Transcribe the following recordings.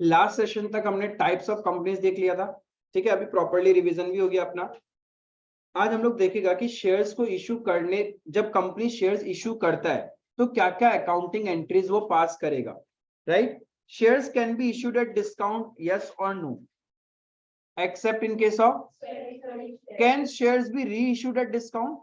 Last session तक हमने types of companies देख लिया था, ठीक है। अभी प्रॉपर्ली रिवीजन भी हो गया अपना। आज हम लोग देखेगा कि शेयर्स को इशू करने, जब कंपनी शेयर्स इशू करता है तो क्या क्या अकाउंटिंग एंट्रीज वो पास करेगा, right. Shares can be issued at discount, yes और no, except in case of, can shares be reissued at discount,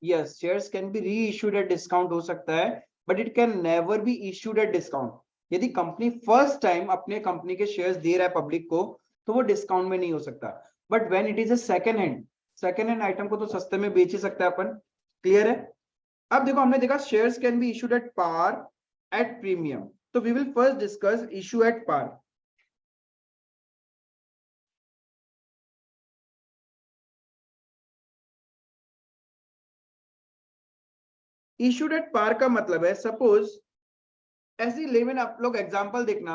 yes, shares can be reissued at discount हो सकता है, but it can never be issued at discount. यदि company first time अपने company के shares दे रहा है public को तो वो डिस्काउंट में नहीं हो सकता। But when it is a second hand item को तो सस्ते में बेच ही सकता है अपन। क्लियर है। अब देखो हमने देखा shares can be issued at par, at premium. तो we will first discuss issue at par. Issued at par का मतलब है, सपोज ऐसे ही लेवन आप लोग एग्जांपल देखना,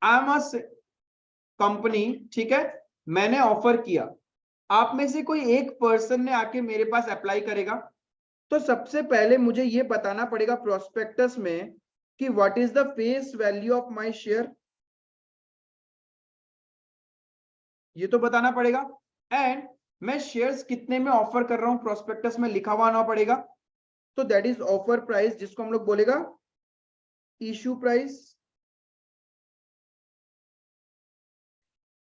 आई एम अ कंपनी, ठीक है, मैंने ऑफर किया, आप में से कोई एक पर्सन ने आके मेरे पास अप्लाई करेगा, तो सबसे पहले मुझे ये बताना पड़ेगा प्रोस्पेक्टस में कि what is the face value of my share, ये तो बताना पड़ेगा। एंड मैं शेयर्स कितने में ऑफर कर रहा हूं प्रोस्पेक्टस में लिखा हुआ आना पड़ेगा। तो दैट इज ऑफर प्राइस, जिसको हम लोग बोलेगा इशू प्राइस।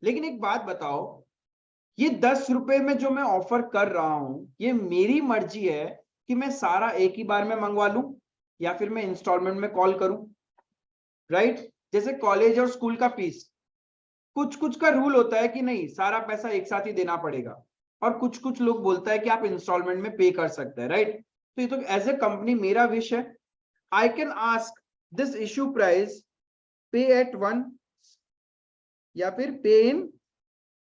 लेकिन एक बात बताओ, ये 10 रुपए में जो मैं ऑफर कर रहा हूं, ये मेरी मर्जी है कि मैं सारा एक ही बार में मंगवा लूं या फिर मैं इंस्टॉलमेंट में कॉल करूं, राइट। जैसे कॉलेज और स्कूल का फीस, कुछ कुछ का रूल होता है कि नहीं सारा पैसा एक साथ ही देना पड़ेगा, और कुछ कुछ लोग बोलता है कि आप इंस्टॉलमेंट में पे कर सकते हैं, राइट। तो ये तो एज ए कंपनी मेरा विश है, I can ask this issue price पे एट वन या फिर पे इन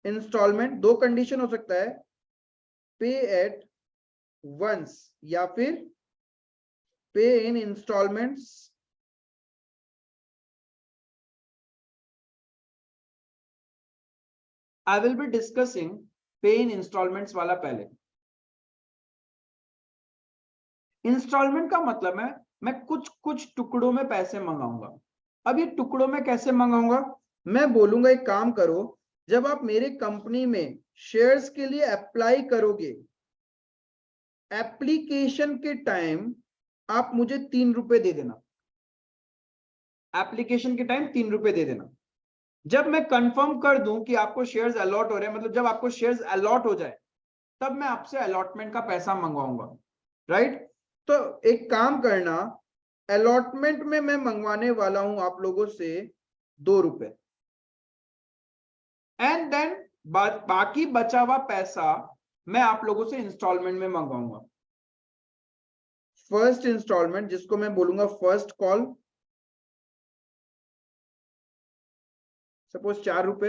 इंस्टॉलमेंट। दो कंडीशन हो सकता है, पे एट वंस या फिर pay in installments. I will be discussing pay in installments वाला पहले। इंस्टॉलमेंट का मतलब है मैं कुछ कुछ टुकड़ों में पैसे मंगाऊंगा। अब ये टुकड़ों में कैसे मंगाऊंगा, मैं बोलूंगा एक काम करो, जब आप मेरे कंपनी में शेयर्स के लिए अप्लाई करोगे, एप्लीकेशन के टाइम आप मुझे 3 रुपए दे देना, एप्लीकेशन के टाइम 3 रुपए दे देना। जब मैं कंफर्म कर दूं कि आपको शेयर्स अलॉट हो रहे हैं, मतलब जब आपको शेयर्स अलॉट हो जाए, तब मैं आपसे अलॉटमेंट का पैसा मंगवाऊंगा, राइट। तो एक काम करना, अलॉटमेंट में मैं मंगवाने वाला हूं आप लोगों से 2 रुपए, एंड देन बाकी बचा हुआ पैसा मैं आप लोगों से इंस्टॉलमेंट में मंगवाऊंगा। फर्स्ट इंस्टॉलमेंट जिसको मैं बोलूंगा फर्स्ट कॉल, सपोज 4 रुपए,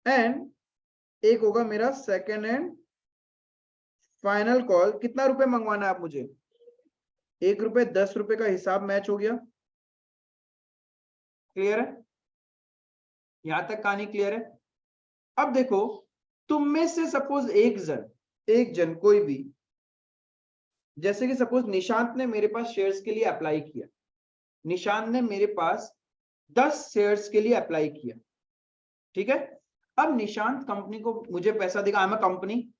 एंड एक होगा मेरा सेकेंड एंड फाइनल कॉल। कितना रुपए मंगवाना है आप मुझे, 1 रुपए, 10 रुपए का हिसाब मैच हो गया। क्लियर है, यहां तक कहानी क्लियर है। अब देखो, तुम में से सपोज एक जन कोई भी, जैसे कि सपोज निशांत ने मेरे पास शेयर्स के लिए अप्लाई किया, निशांत ने मेरे पास 10 शेयर्स के लिए अप्लाई किया, ठीक है। अब निशांत कंपनी को मुझे पैसा देगा, आई एम अ कंपनी,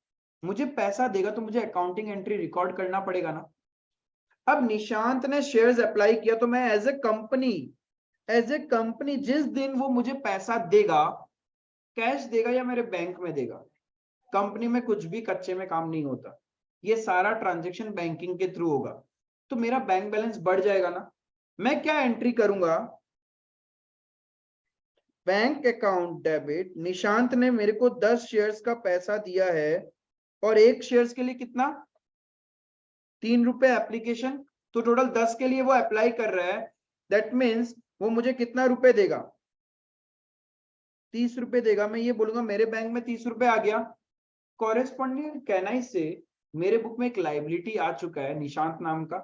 मुझे पैसा देगा तो मुझे अकाउंटिंग एंट्री रिकॉर्ड करना पड़ेगा ना। अब निशांत ने शेयर्स अप्लाई किया तो मैं एज ए कंपनी जिस दिन वो मुझे पैसा देगा, कैश देगा या मेरे बैंक में देगा, कंपनी में कुछ भी कच्चे में काम नहीं होता, ये सारा ट्रांजैक्शन बैंकिंग के थ्रू होगा। तो मेरा बैंक बैलेंस बढ़ जाएगा ना। मैं क्या एंट्री करूंगा, बैंक अकाउंट डेबिट, निशांत ने मेरे को 10 शेयर्स का पैसा दिया है, और एक शेयर्स के लिए कितना, 3 रुपए एप्लीकेशन, तो टोटल 10 के लिए वो अप्लाई कर रहा है। दैट मीन्स वो मुझे कितना रुपए देगा, 30 रुपए देगा। मैं ये बोलूंगा मेरे बैंक में 30 रुपए आ गया। कॉरेस्पॉन्डिंग कैन आई से मेरे बुक में एक लाइबिलिटी आ चुका है निशांत नाम का,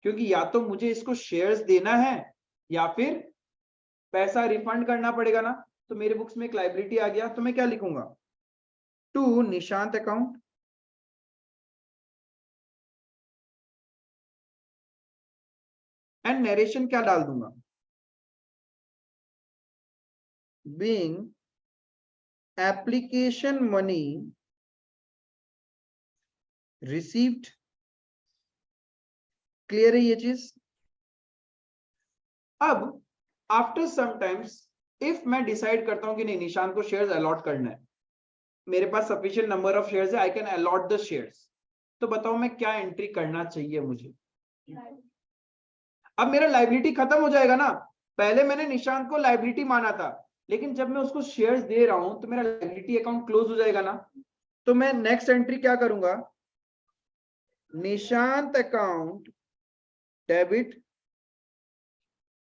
क्योंकि या तो मुझे इसको शेयर्स देना है या फिर पैसा रिफंड करना पड़ेगा ना। तो मेरे बुक्स में एक लाइबिलिटी आ गया, तो मैं क्या लिखूंगा, to Nishant account, and narration क्या डाल दूंगा, being application money received। Clear है ये चीज? अब आफ्टर सम टाइम्स इफ मैं डिसाइड करता हूं कि नहीं, निशांत को शेयर्स अलॉट करना है, मेरे पास सफिशिएंट नंबर ऑफ शेयर्स है, I can allot the shares, तो बताओ मैं क्या एंट्री करना चाहिए मुझे? अब मेरा लायबिलिटी खत्म हो जाएगा ना। पहले मैंने निशांत को लायबिलिटी माना था, लेकिन जब मैं उसको शेयर्स दे रहा हूं तो मेरा लायबिलिटी अकाउंट क्लोज हो जाएगा ना। तो मैं नेक्स्ट एंट्री क्या करूंगा? निशांत अकाउंट डेबिट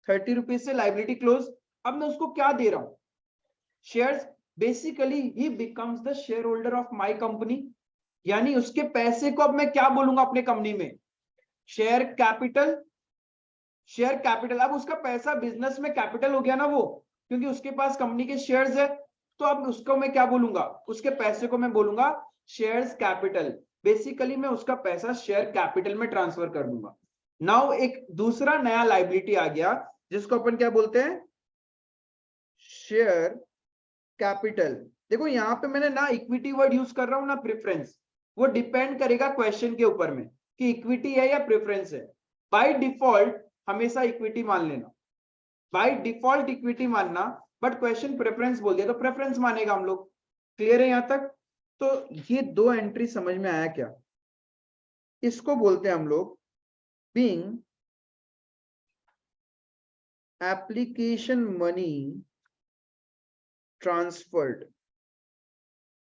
30 रुपीज से लायबिलिटी क्लोज। अब मैं उसको क्या दे रहा हूं? Shares. Basically he becomes the share holder of my company, यानी उसके पैसे को अब मैं क्या बोलूंगा अपने कंपनी में? Share capital. शेयर कैपिटल, अब उसका पैसा बिजनेस में कैपिटल हो गया ना वो, क्योंकि उसके पास कंपनी के शेयर्स है। तो अब उसको मैं क्या बोलूंगा? उसके पैसे को मैं बोलूंगा शेयर्स कैपिटल। बेसिकली मैं उसका पैसा शेयर कैपिटल में ट्रांसफर कर दूंगा। नाउ एक दूसरा नया लायबिलिटी आ गया, जिसको अपन क्या बोलते हैं? Share capital. देखो यहां पे मैंने ना इक्विटी वर्ड यूज कर रहा हूं ना प्रेफरेंस, वो डिपेंड करेगा क्वेश्चन के ऊपर में कि इक्विटी है या प्रेफरेंस है। बाय डिफॉल्ट हमेशा इक्विटी मान लेना, बाय डिफॉल्ट इक्विटी मानना, बट क्वेश्चन प्रेफरेंस बोल दिया तो प्रेफरेंस मानेगा हम लोग। क्लियर है यहां तक? तो ये दो एंट्री समझ में आया क्या? इसको बोलते हैं हम लोग बीइंग एप्लीकेशन मनी ट्रांसफर्ड।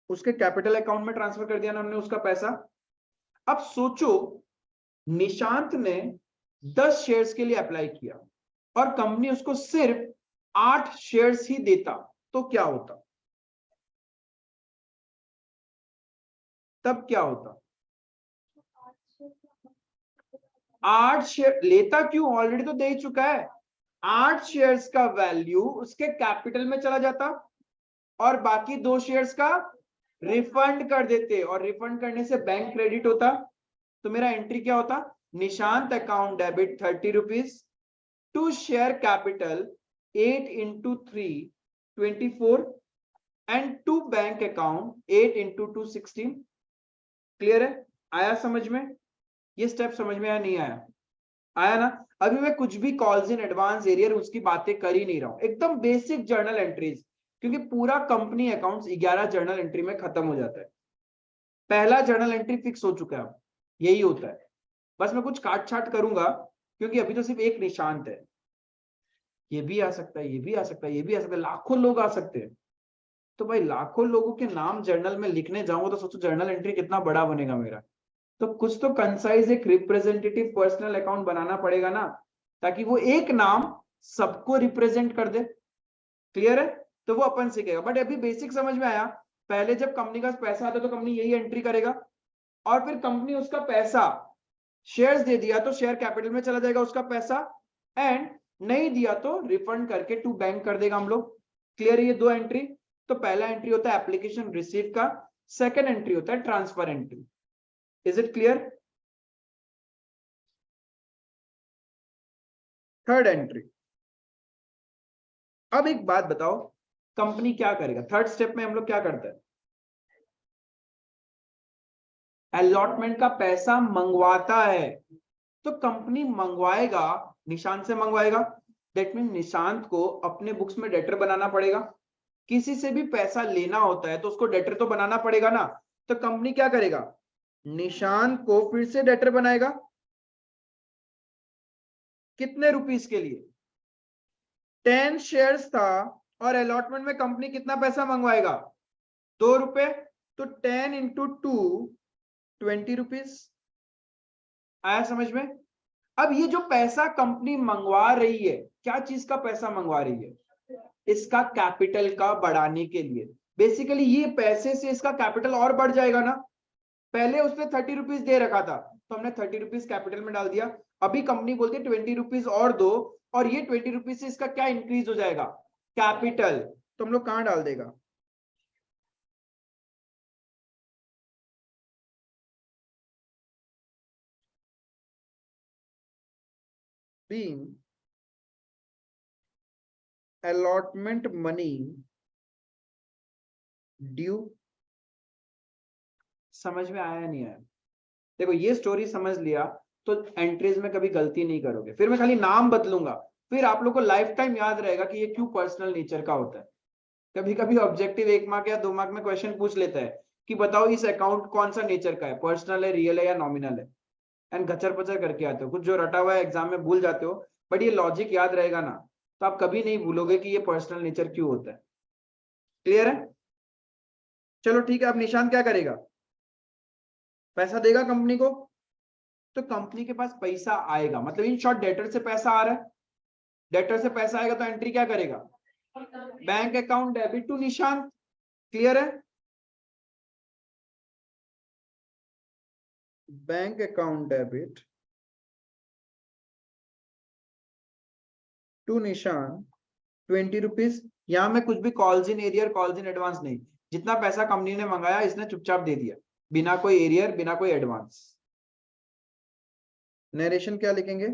उसके कैपिटल अकाउंट में ट्रांसफर कर दिया ना हमने उसका पैसा। अब सोचो निशांत ने 10 शेयर्स के लिए अप्लाई किया और कंपनी उसको सिर्फ 8 शेयर्स ही देता, तो क्या होता? तब क्या होता? 8 शेयर लेता क्यों? ऑलरेडी तो दे ही चुका है। 8 शेयर्स का वैल्यू उसके कैपिटल में चला जाता और बाकी 2 शेयर्स का रिफंड कर देते, और रिफंड करने से बैंक क्रेडिट होता। तो मेरा एंट्री क्या होता? Nishant account debit 30 rupees to share capital 8 into 3 24 and to bank account 8 into 2 16। Clear है? आया समझ में? ये स्टेप समझ में आया नहीं आया? आया ना? अभी मैं कुछ भी कॉल्स इन एडवांस एरियर उसकी बातें कर ही नहीं रहा हूं, एकदम बेसिक जर्नल एंट्रीज, क्योंकि पूरा कंपनी अकाउंट्स 11 जर्नल एंट्री में खत्म हो जाता है। पहला जर्नल एंट्री फिक्स हो चुका है, यही होता है। बस मैं कुछ काट छाट करूंगा, क्योंकि अभी तो सिर्फ एक निशांत है। ये भी आ सकता है, ये भी आ सकता है, ये भी आ सकता है, लाखों लोग आ सकते हैं। तो भाई लाखों लोगों के नाम जर्नल में लिखने जाऊंगा तो सोचो जर्नल एंट्री कितना बड़ा बनेगा मेरा। तो कुछ तो कंसाइज एक रिप्रेजेंटेटिव पर्सनल अकाउंट बनाना पड़ेगा ना, ताकि वो एक नाम सबको रिप्रेजेंट कर दे। क्लियर है? तो वो अपन सीखेगा, बट अभी बेसिक समझ में आया। पहले जब कंपनी का पैसा आता है तो कंपनी यही एंट्री करेगा, और फिर कंपनी उसका पैसा शेयर्स दे दिया तो शेयर कैपिटल में चला जाएगा उसका पैसा, एंड नहीं दिया तो रिफंड करके टू बैंक कर देगा हम लोग। क्लियर है ये दो एंट्री? तो पहला एंट्री होता है एप्लीकेशन रिसीव का, सेकंड एंट्री होता है transfer entry. Is it clear? Third entry. अब एक बात बताओ, कंपनी क्या करेगा? थर्ड स्टेप में हम लोग क्या करते हैं? अलॉटमेंट का पैसा मंगवाता है। तो कंपनी मंगवाएगा, निशांत से मंगवाएगा, दैट मीन निशांत को अपने बुक्स में डेटर बनाना पड़ेगा। किसी से भी पैसा लेना होता है तो उसको डेटर तो बनाना पड़ेगा ना। तो कंपनी क्या करेगा? निशांत को फिर से डेटर बनाएगा। कितने रुपीस के लिए? 10 शेयर्स था, और अलॉटमेंट में कंपनी कितना पैसा मंगवाएगा? 2 रुपए। तो 10 इंटू 2 20 रुपीज। आया समझ में? अब ये जो पैसा कंपनी मंगवा रही है, क्या चीज का पैसा मंगवा रही है? इसका कैपिटल का बढ़ाने के लिए। बेसिकली ये पैसे से इसका कैपिटल और बढ़ जाएगा ना। पहले उसने 30 रुपीज दे रखा था, तो हमने 30 रुपीज कैपिटल में डाल दिया। अभी कंपनी बोलती है 20 रुपीज और दो, और ये 20 रुपीज से इसका क्या इंक्रीज हो जाएगा? कैपिटल। तो हम लोग कहां डाल देगा? Being allotment money due. समझ में आया नहीं आया? देखो ये स्टोरी समझ लिया तो एंट्रीज में कभी गलती नहीं करोगे। फिर मैं खाली नाम बदलूंगा, फिर आप लोग को लाइफ टाइम याद रहेगा कि ये क्यों पर्सनल नेचर का होता है। कभी कभी ऑब्जेक्टिव 1 मार्क या 2 मार्क में क्वेश्चन पूछ लेता है कि बताओ इस अकाउंट कौन सा नेचर का है, पर्सनल है, रियल है या नॉमिनल है, एंड गचर पचर करके आते हो, कुछ जो रटा हुआ है एग्जाम में भूल जाते हो, बट ये लॉजिक याद रहेगा ना, तो आप कभी नहीं भूलोगे कि ये पर्सनल नेचर क्यों होता है। क्लियर है? चलो ठीक है। अब निशान क्या करेगा? पैसा देगा कंपनी को, तो कंपनी के पास पैसा आएगा, मतलब इन शॉर्ट डेटर से पैसा आ रहा है, डेटर से पैसा आएगा तो एंट्री क्या करेगा? बैंक अकाउंट डेबिट टू निशान। क्लियर है? बैंक अकाउंट डेबिट टू निशान 20 रुपीज। यहां में कुछ भी calls in arrear calls in advance नहीं, जितना पैसा कंपनी ने मंगाया इसने चुपचाप दे दिया, बिना कोई एरियर बिना कोई एडवांस। नरेशन क्या लिखेंगे?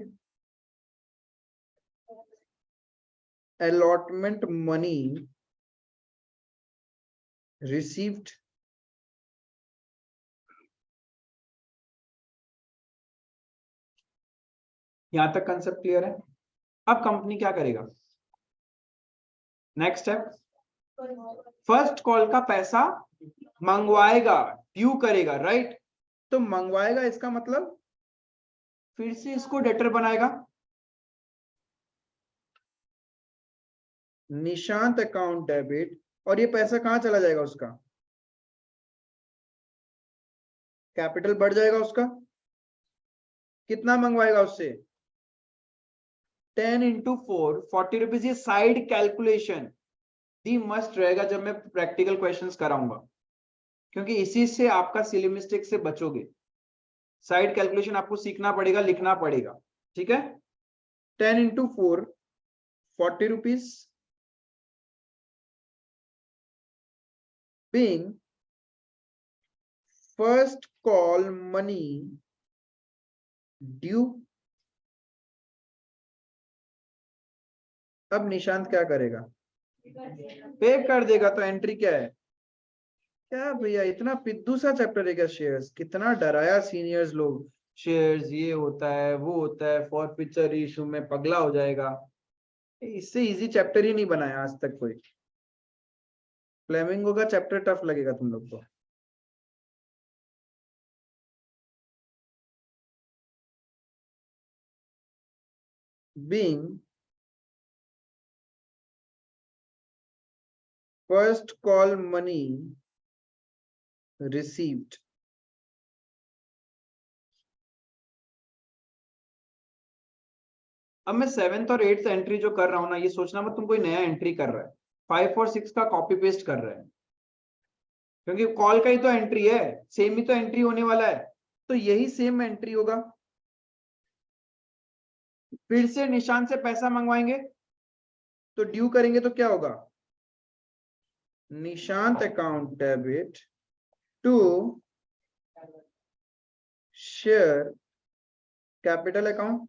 allotment money received यहां तक कंसेप्ट क्लियर है? अब कंपनी क्या करेगा? नेक्स्ट स्टेप, फर्स्ट कॉल का पैसा मंगवाएगा, ड्यू करेगा, राइट? तो मंगवाएगा इसका मतलब फिर से इसको डेटर बनाएगा, निशांत अकाउंट डेबिट, और ये पैसा कहां चला जाएगा? उसका कैपिटल बढ़ जाएगा उसका। कितना मंगवाएगा उससे? 10 इंटू 4 40 रुपीज। ये साइड कैलकुलेशन दी मस्ट रहेगा जब मैं प्रैक्टिकल क्वेश्चंस कराऊंगा, क्योंकि इसी से आपका सिली मिस्टेक से बचोगे। साइड कैलकुलेशन आपको सीखना पड़ेगा, लिखना पड़ेगा, ठीक है? 10 into 4 40 rupees being first call money due। अब निशांत क्या करेगा? पे कर देगा। तो एंट्री क्या है? क्या भैया इतना पिद्दू सा चैप्टर है क्या शेयर्स? कितना डराया सीनियर्स लोग, शेयर्स ये होता है वो होता है, फॉरफीचर इशू में पगला हो जाएगा। इससे इजी चैप्टर ही नहीं बनाया आज तक कोई। फ्लेमिंगो का चैप्टर टफ लगेगा तुम लोग को। being first call money received। अब मैं 7th और 8th एंट्री जो कर रहा हूं ना, ये सोचना मत तुम कोई नया एंट्री कर रहा है। 5 और 6 का कॉपी पेस्ट कर रहा है, क्योंकि कॉल का ही तो एंट्री है, सेम ही तो एंट्री होने वाला है, तो यही सेम एंट्री होगा। फिर से निशान से पैसा मंगवाएंगे तो ड्यू करेंगे तो क्या होगा? Nishant account debit to share capital account.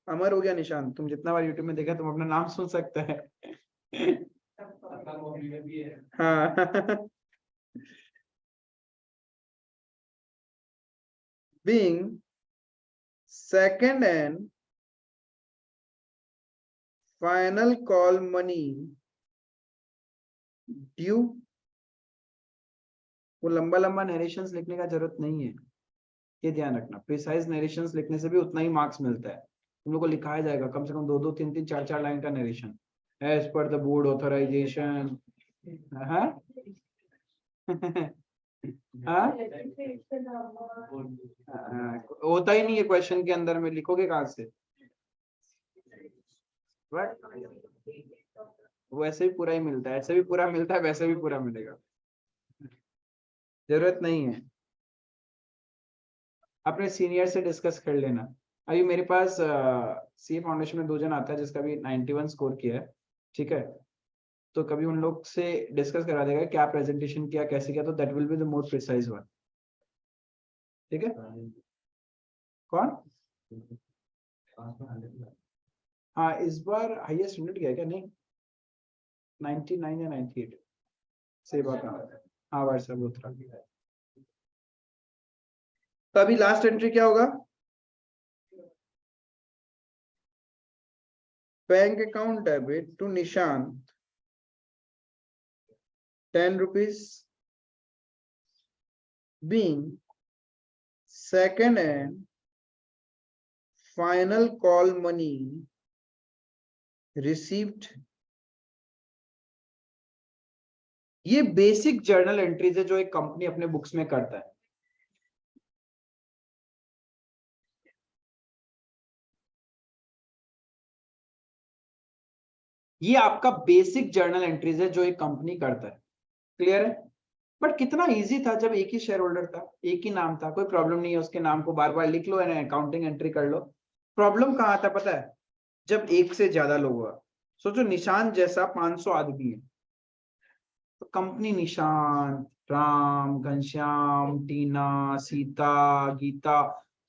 Amar हो गया निशांत, तुम जितना बार यूट्यूब में देखा तुम अपना नाम सुन सकते हैं। हाँ। being second and final call money due। वो लंबा लंबा नरेशंस लिखने का जरूरत नहीं है, ये ध्यान रखना। प्रिसाइज नरेशंस लिखने से भी उतना ही मार्क्स मिलता है। तुम लोग को लिखाया जाएगा कम से कम 2-2, 3-3, 4-4 लाइन का narration, as per the board authorisation. हाँ होता ही नहीं है क्वेश्चन के अंदर में, लिखोगे कहाँ से? वैसे भी पूरा ही मिलता है, ऐसे भी पूरा मिलता है, वैसे भी पूरा मिलेगा, जरूरत नहीं है। अपने सीनियर से डिस्कस कर लेना। अभी मेरे पास सीए फाउंडेशन में 2 जन आता है जिसका भी 91 स्कोर किया है, ठीक है? तो कभी उन लोग से डिस्कस करा देगा क्या प्रेजेंटेशन किया, कैसे किया, तो that will be the more precise one, ठीक है? कौन? हाँ इस बार हाईएस्ट स्टूडेंट गया क्या? नहीं 99 या 98 सेवा का। हाँ वर्षा बोथरा। तो अभी लास्ट एंट्री क्या होगा? Bank account debit to Nishant 10 rupees being second and final call money received। ये बेसिक जर्नल एंट्रीज है जो एक कंपनी अपने बुक्स में करता है। ये आपका बेसिक जर्नल एंट्रीज है जो एक कंपनी करता है। क्लियर है? बट कितना इजी था जब एक ही शेयर होल्डर था, एक ही नाम था, कोई प्रॉब्लम नहीं है, उसके नाम को बार बार लिख लो एंड अकाउंटिंग एंट्री कर लो। प्रॉब्लम कहाँ आता पता है? जब एक से ज्यादा लोग हुआ। सोचो निशांत जैसा 500 आदमी है, तो कंपनी निशांत, राम, घनश्याम, टीना, सीता, गीता,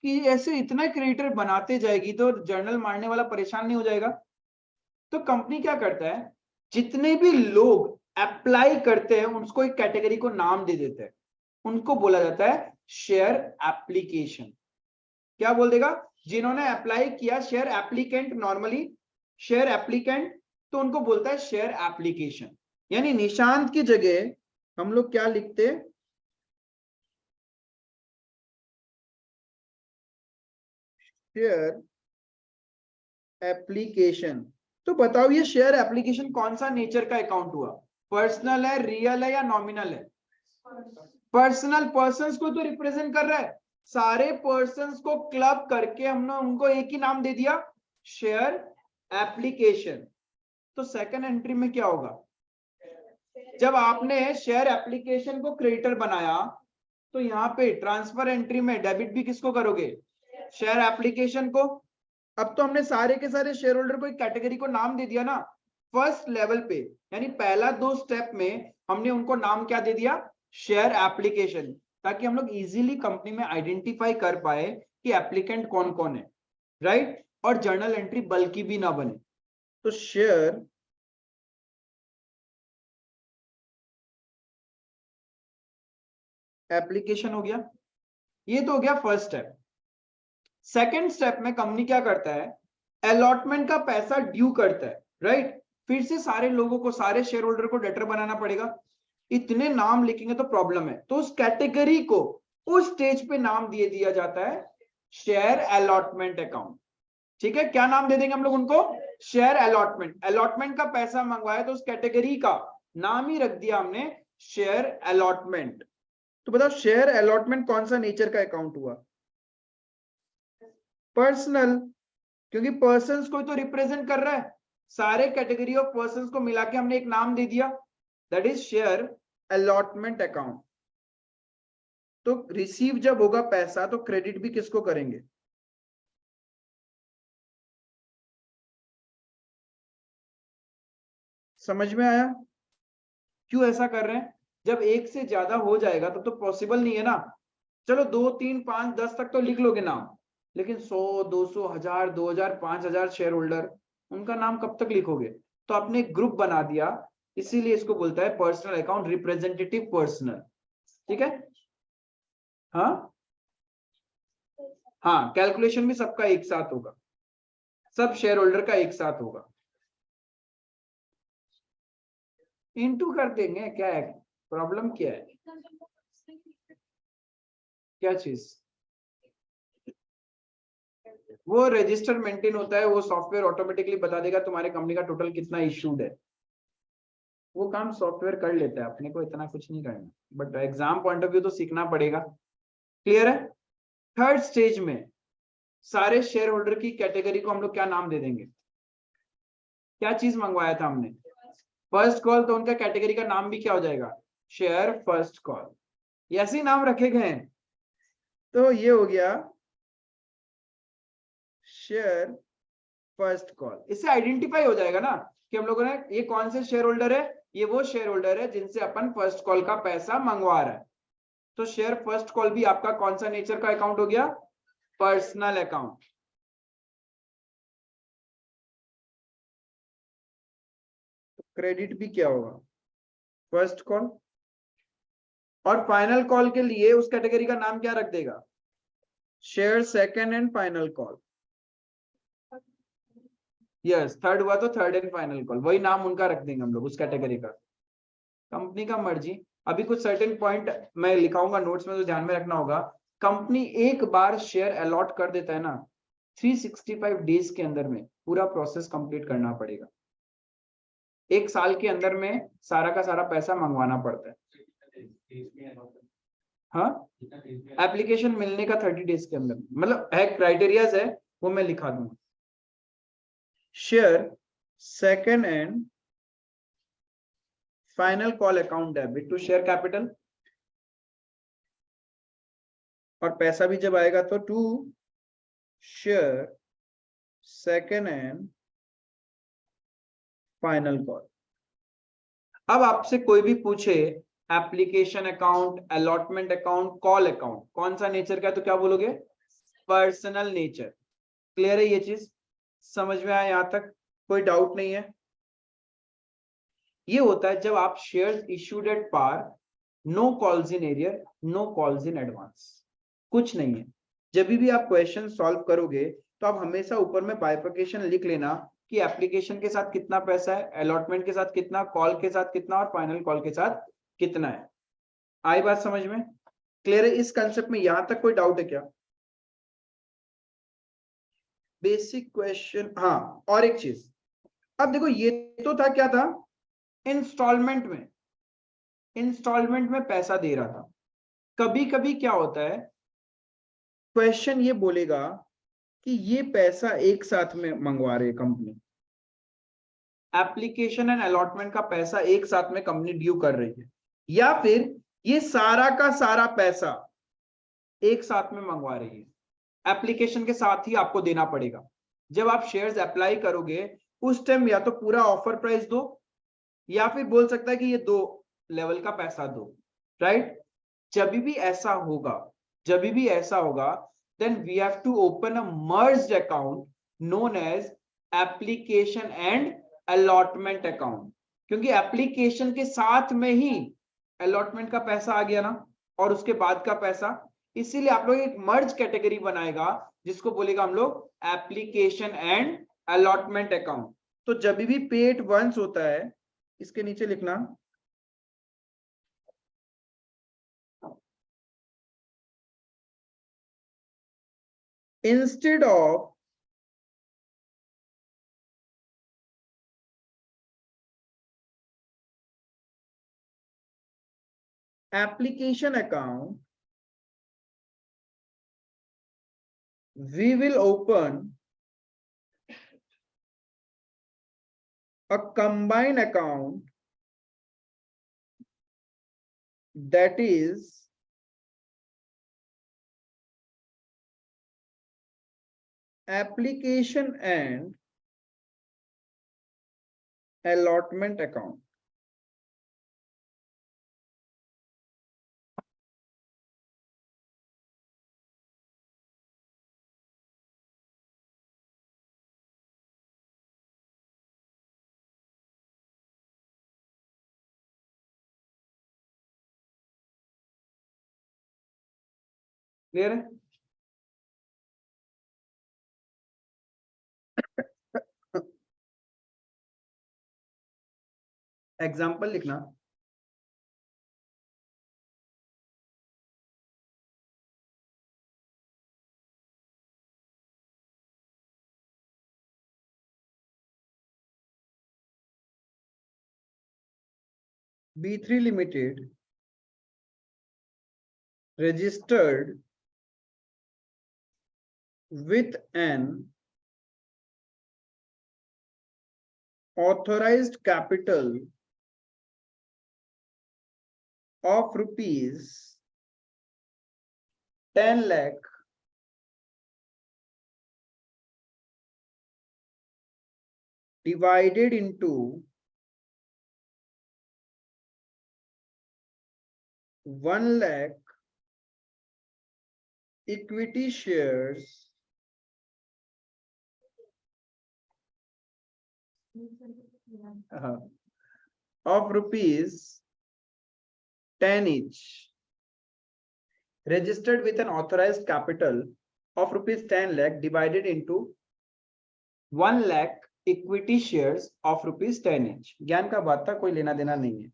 कि ऐसे इतना क्रिएटर बनाते जाएगी तो जर्नल मारने वाला परेशान नहीं हो जाएगा? तो कंपनी क्या करता है, जितने भी लोग अप्लाई करते हैं उसको एक कैटेगरी को नाम दे देते हैं, उनको बोला जाता है शेयर एप्लीकेशन। क्या बोल देगा? जिन्होंने अप्लाई किया, share applicant, normally share applicant, तो उनको बोलता है शेयर एप्लीकेशन। यानी निशांत की जगह हम लोग क्या लिखते? Share application. तो बताओ ये शेयर एप्लीकेशन कौन सा नेचर का अकाउंट हुआ? पर्सनल है, रियल है या नॉमिनल है? पर्सनल, पर्संस को तो रिप्रेजेंट कर रहा है, सारे पर्संस को क्लब करके हमने उनको एक ही नाम दे दिया, शेयर एप्लीकेशन। तो सेकंड एंट्री में क्या होगा? जब आपने शेयर एप्लीकेशन को क्रेडिटर बनाया, तो यहाँ पे ट्रांसफर एंट्री में डेबिट भी किसको करोगे? शेयर एप्लीकेशन को। अब तो हमने सारे के सारे शेयर होल्डर को एक कैटेगरी को नाम दे दिया ना फर्स्ट लेवल पे, यानी पहला 2 स्टेप में हमने उनको नाम क्या दे दिया? शेयर एप्लीकेशन, ताकि हम लोग इजीली कंपनी में आइडेंटिफाई कर पाए कि एप्लीकेंट कौन कौन है, राइट? और जर्नल एंट्री बल्कि भी ना बने। तो शेयर एप्लीकेशन हो गया, ये तो हो गया फर्स्ट स्टेप। सेकेंड स्टेप में कंपनी क्या करता है? अलॉटमेंट का पैसा ड्यू करता है, राइट? फिर से सारे लोगों को, सारे शेयर होल्डर को डेटर बनाना पड़ेगा, इतने नाम लिखेंगे तो प्रॉब्लम है, तो उस कैटेगरी को उस स्टेज पे नाम दिया जाता है शेयर अलॉटमेंट अकाउंट। ठीक है, क्या नाम दे देंगे हम लोग उनको? Share allotment. अलॉटमेंट का पैसा मंगवाया तो उस कैटेगरी का नाम ही रख दिया हमने शेयर अलॉटमेंट। तो बताओ शेयर अलॉटमेंट कौन सा नेचर का अकाउंट हुआ? पर्सनल, क्योंकि पर्संस को तो रिप्रेजेंट कर रहा है, सारे कैटेगरी ऑफ पर्संस को मिला के हमने एक नाम दे दिया, that is share allotment account. तो रिसीव जब होगा पैसा तो क्रेडिट भी किसको करेंगे? समझ में आया क्यों ऐसा कर रहे हैं? जब एक से ज्यादा हो जाएगा तो पॉसिबल नहीं है ना। चलो 2, 3, 5, 10 तक तो लिख लोगे नाम, लेकिन 100, 200, 1000, 2000, 5000 शेयर होल्डर, उनका नाम कब तक लिखोगे? तो आपने ग्रुप बना दिया, इसीलिए इसको बोलता है पर्सनल अकाउंट, रिप्रेजेंटेटिव पर्सनल। ठीक है? हाँ हाँ, कैलकुलेशन भी सबका एक साथ होगा, सब शेयर होल्डर का एक साथ होगा। इनटू कर देंगे, क्या है प्रॉब्लम? क्या है, क्या चीज? वो रजिस्टर मेंटेन होता है, वो सॉफ्टवेयर ऑटोमेटिकली बता देगा तुम्हारे कंपनी का टोटल कितना इश्यूड है। वो काम सॉफ्टवेयर कर लेता है, अपने को इतना कुछ नहीं करना, but exam point of view तो सीखना पड़ेगा। क्लियर है? थर्ड स्टेज में सारे शेयर होल्डर की कैटेगरी को हम लोग क्या नाम दे देंगे? क्या चीज मंगवाया था हमने? फर्स्ट कॉल, तो उनका कैटेगरी का नाम भी क्या हो जाएगा? Share first call. ऐसे ही नाम रखे गए हैं। तो ये हो गया शेयर फर्स्ट कॉल। इससे आइडेंटिफाई हो जाएगा ना कि हम लोगों ने, ये कौन से शेयर होल्डर है, ये वो शेयर होल्डर है जिनसे अपन फर्स्ट कॉल का पैसा मंगवा रहा है। तो शेयर फर्स्ट कॉल भी आपका कौन सा नेचर का अकाउंट हो गया? Personal account. क्रेडिट भी क्या होगा, फर्स्ट कॉल। और फाइनल कॉल के लिए उस कैटेगरी का नाम क्या रख देगा, share second and final call. Yes, third हुआ तो थर्ड एंड फाइनल कॉल, वही नाम उनका रख देंगे हम लोग उस कैटेगरी का। कंपनी का मर्जी। अभी कुछ सर्टेन पॉइंट मैं लिखाऊंगा नोट्स में, तो ध्यान में रखना होगा। कंपनी एक बार शेयर अलॉट कर देता है ना, 365 डेज के अंदर में पूरा प्रोसेस कंप्लीट करना पड़ेगा। एक साल के अंदर में सारा का सारा पैसा मंगवाना पड़ता है। हाँ, एप्लीकेशन मिलने का 30 डेज के अंदर, मतलब है क्राइटेरियाज है, वो मैं लिखा दूंगा। Share second and final call account debit to share capital, और पैसा भी जब आएगा तो to share second and final call. अब आपसे कोई भी पूछे application account, allotment account, call account कौन सा नेचर का है, तो क्या बोलोगे, पर्सनल नेचर। क्लियर है ये चीज, समझ में आया यहां तक, कोई डाउट नहीं है। ये होता है जब आप shares issued at par, no calls in arrear, no calls in advance, कुछ नहीं है। जब भी आप क्वेश्चन सॉल्व करोगे तो आप हमेशा ऊपर में बाइफर्केशन लिख लेना कि एप्लीकेशन के साथ कितना पैसा है, अलॉटमेंट के साथ कितना, कॉल के साथ कितना, और फाइनल कॉल के साथ कितना है। आई बात समझ में, क्लियर है इस कंसेप्ट में, यहां तक कोई डाउट है क्या, बेसिक क्वेश्चन। हाँ, और एक चीज, अब देखो ये तो था क्या था, इंस्टॉलमेंट में, इंस्टॉलमेंट में पैसा दे रहा था। कभी कभी क्या होता है, क्वेश्चन ये बोलेगा कि ये पैसा एक साथ में मंगवा रहे कंपनी, एप्लीकेशन एंड अलॉटमेंट का पैसा एक साथ में कंपनी ड्यू कर रही है, या फिर ये सारा का सारा पैसा एक साथ में मंगवा रही है, एप्लीकेशन के साथ ही आपको देना पड़ेगा। जब आप शेयर्स अप्लाई करोगे उस टाइम या तो पूरा ऑफर प्राइस दो, या फिर बोल सकता है कि ये दो लेवल का पैसा दो, राइट। जब भी ऐसा होगा, जब भी ऐसा होगा, then we have to open a merged account known as application and allotment account, क्योंकि एप्लीकेशन के साथ में ही अलॉटमेंट का पैसा आ गया ना, और उसके बाद का पैसा, इसीलिए आप लोग एक मर्ज कैटेगरी बनाएगा जिसको बोलेगा हम लोग एप्लीकेशन एंड अलॉटमेंट अकाउंट। तो जब भी पेड वंस होता है, इसके नीचे लिखना instead of application account, we will open a combined account that is application and allotment account। Clear है, एग्जाम्पल लिखना, B3 Limited registered with an authorized capital of rupees 10 lakh divided into 1 lakh equity shares of rupees 10 each, registered with an authorized capital of rupees 10 lakh divided into 1 lakh equity shares of rupees 10 each. ज्ञान का बात था, कोई लेना देना नहीं है.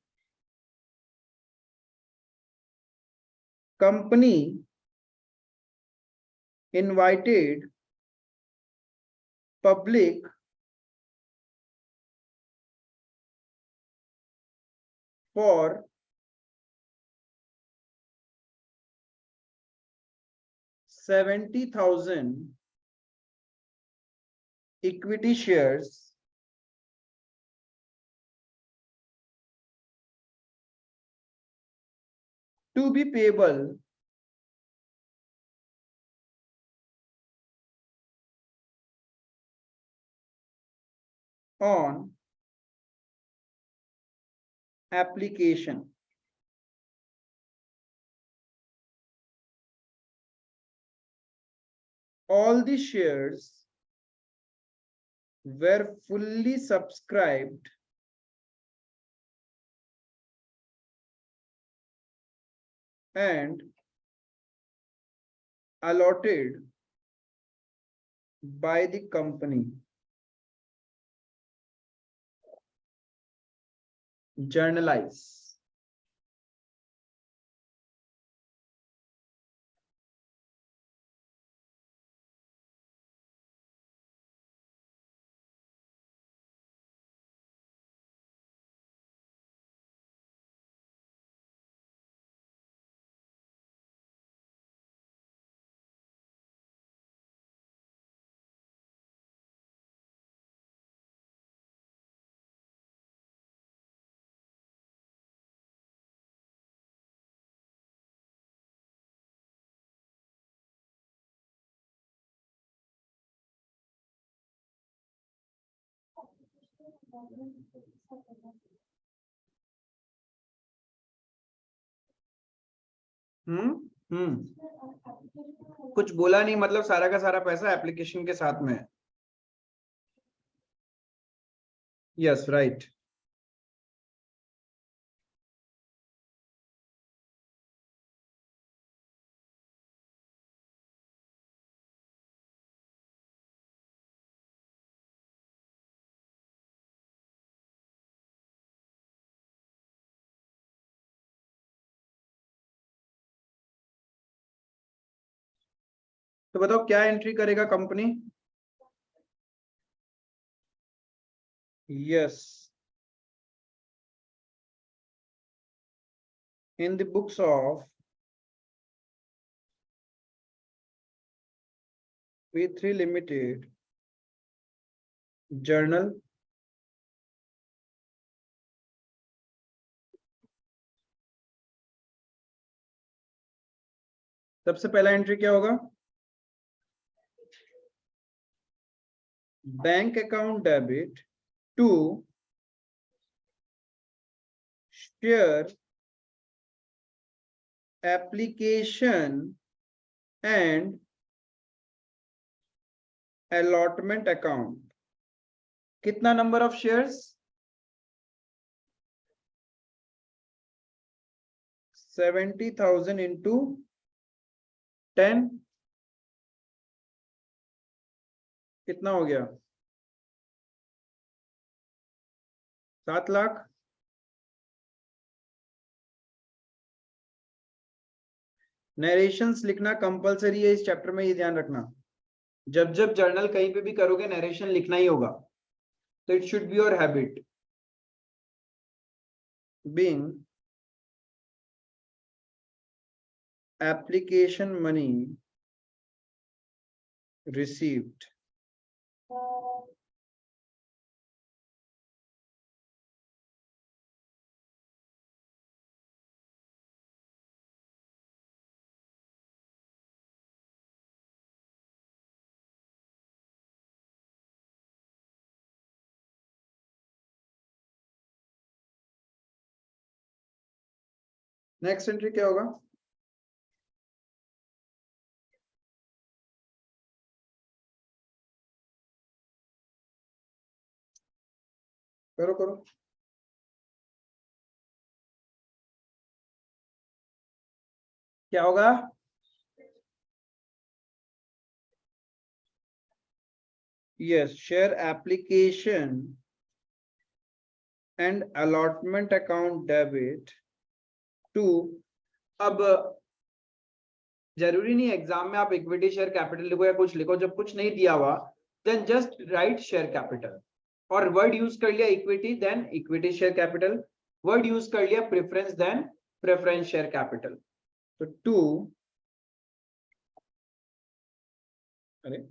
Company invited public for 70,000 equity shares to be payable on application. All the shares were fully subscribed and allotted by the company. Journalize. कुछ बोला नहीं, मतलब सारा का सारा पैसा एप्लीकेशन के साथ में है. Yes, right. तो बताओ क्या एंट्री करेगा company? Yes, in the books of V3 Limited journal सबसे पहला एंट्री क्या होगा? Bank account debit to share application and allotment account. कितना नंबर ऑफ शेयर्स? 70,000 into 10 कितना हो गया? 7 लाख. नरेशंस लिखना कंपलसरी है इस चैप्टर में, ये ध्यान रखना. जब जब जर्नल कहीं पे भी करोगे नरेशन लिखना ही होगा, तो it should be your habit. Being application money received next entry क्या होगा? करो करो. क्या होगा? Yes, share application and allotment account debit to. अब जरूरी नहीं एग्जाम में आप इक्विटी शेयर कैपिटल लिखो या कुछ लिखो, जब कुछ नहीं दिया हुआ then just write share capital, और वर्ड यूज कर लिया equity then equity share capital, word use कर लिया preference then preference share capital. तो टू, अरे